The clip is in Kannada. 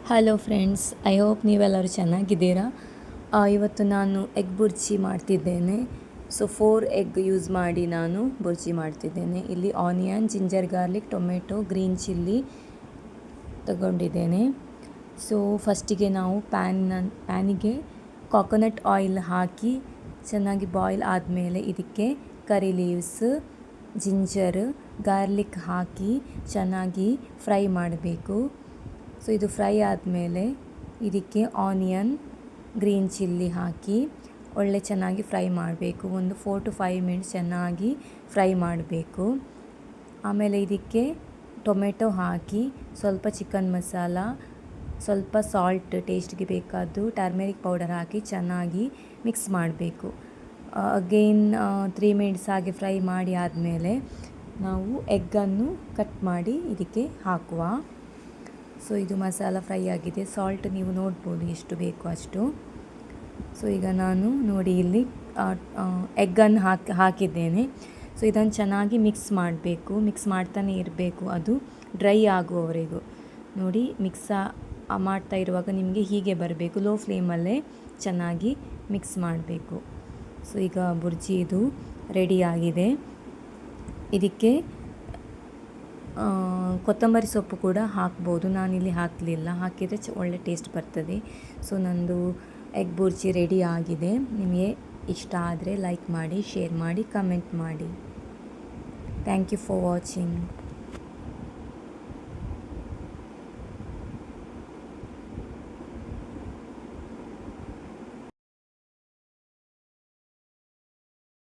ಹಲೋ ಫ್ರೆಂಡ್ಸ್, ಐ ಹೋಪ್ ನೀವೆಲ್ಲರೂ ಚೆನ್ನಾಗಿದ್ದೀರಾ. ಇವತ್ತು ನಾನು ಎಗ್ ಬುರ್ಜಿ ಮಾಡ್ತಿದ್ದೇನೆ. ಸೊ 4 ಎಗ್ ಯೂಸ್ ಮಾಡಿ ನಾನು ಬುರ್ಜಿ ಮಾಡ್ತಿದ್ದೇನೆ. ಇಲ್ಲಿ onion, ginger garlic, tomato, green chilli ತಗೊಂಡಿದ್ದೇನೆ. ಸೊ ಫಸ್ಟಿಗೆ ನಾವು ಪ್ಯಾನಿಗೆ ಕೋಕೋನಟ್ ಆಯಿಲ್ ಹಾಕಿ ಚೆನ್ನಾಗಿ ಬಾಯ್ಲ್ ಆದಮೇಲೆ ಇದಕ್ಕೆ ಕರಿ ಲೀವ್ಸ್, ಜಿಂಜರ್, ಗಾರ್ಲಿಕ್ ಹಾಕಿ ಚೆನ್ನಾಗಿ ಫ್ರೈ ಮಾಡಬೇಕು. ಸೊ ಇದು ಫ್ರೈ ಆದಮೇಲೆ ಇದಕ್ಕೆ ಆನಿಯನ್, ಗ್ರೀನ್ ಚಿಲ್ಲಿ ಹಾಕಿ ಒಳ್ಳೆ ಚೆನ್ನಾಗಿ ಫ್ರೈ ಮಾಡಬೇಕು. ಒಂದು 4 to 5 ಮಿನಿಟ್ಸ್ ಚೆನ್ನಾಗಿ ಫ್ರೈ ಮಾಡಬೇಕು. ಆಮೇಲೆ ಇದಕ್ಕೆ ಟೊಮೆಟೊ ಹಾಕಿ ಸ್ವಲ್ಪ ಚಿಕನ್ ಮಸಾಲ, ಸ್ವಲ್ಪ ಸಾಲ್ಟ್, ಟೇಸ್ಟ್ಗೆ ಬೇಕಾದ್ದು ಟರ್ಮೆರಿಕ್ ಪೌಡರ್ ಹಾಕಿ ಚೆನ್ನಾಗಿ ಮಿಕ್ಸ್ ಮಾಡಬೇಕು. ಅಗೇನ್ 3 ಮಿನಿಟ್ಸ್ ಹಾಗೆ ಫ್ರೈ ಮಾಡಿ ಆದಮೇಲೆ ನಾವು ಎಗ್ಗನ್ನು ಕಟ್ ಮಾಡಿ ಇದಕ್ಕೆ ಹಾಕುವ. ಸೊ ಇದು ಮಸಾಲ ಫ್ರೈ ಆಗಿದೆ. ಸಾಲ್ಟ್ ನೀವು ನೋಡ್ಬೋದು ಎಷ್ಟು ಬೇಕು ಅಷ್ಟು. ಸೊ ಈಗ ನಾನು ನೋಡಿ ಇಲ್ಲಿ ಎಗ್ಗನ್ನು ಹಾಕಿದ್ದೇನೆ. ಸೊ ಇದನ್ನು ಚೆನ್ನಾಗಿ ಮಿಕ್ಸ್ ಮಾಡಬೇಕು. ಮಿಕ್ಸ್ ಮಾಡ್ತಾನೆ ಇರಬೇಕು, ಅದು ಡ್ರೈ ಆಗುವವರೆಗೂ. ನೋಡಿ ಮಿಕ್ಸ್ ಮಾಡ್ತಾ ಇರುವಾಗ ನಿಮಗೆ ಹೀಗೆ ಬರಬೇಕು. ಲೋ ಫ್ಲೇಮಲ್ಲೇ ಚೆನ್ನಾಗಿ ಮಿಕ್ಸ್ ಮಾಡಬೇಕು. ಸೊ ಈಗ ಬುರ್ಜಿ ಇದು ರೆಡಿಯಾಗಿದೆ. ಇದಕ್ಕೆ ಕೊತ್ತಂಬರಿ ಸೊಪ್ಪು ಕೂಡ ಹಾಕ್ಬೋದು. ನಾನಿಲ್ಲಿ ಹಾಕಲಿಲ್ಲ, ಹಾಕಿದರೆ ಒಳ್ಳೆ ಟೇಸ್ಟ್ ಬರ್ತದೆ. ಸೊ ನಂದು ಎಗ್ ಬುರ್ಜಿ ರೆಡಿ ಆಗಿದೆ. ನಿಮಗೆ ಇಷ್ಟ ಆದರೆ ಲೈಕ್ ಮಾಡಿ, ಶೇರ್ ಮಾಡಿ, ಕಮೆಂಟ್ ಮಾಡಿ. Thank you for watching.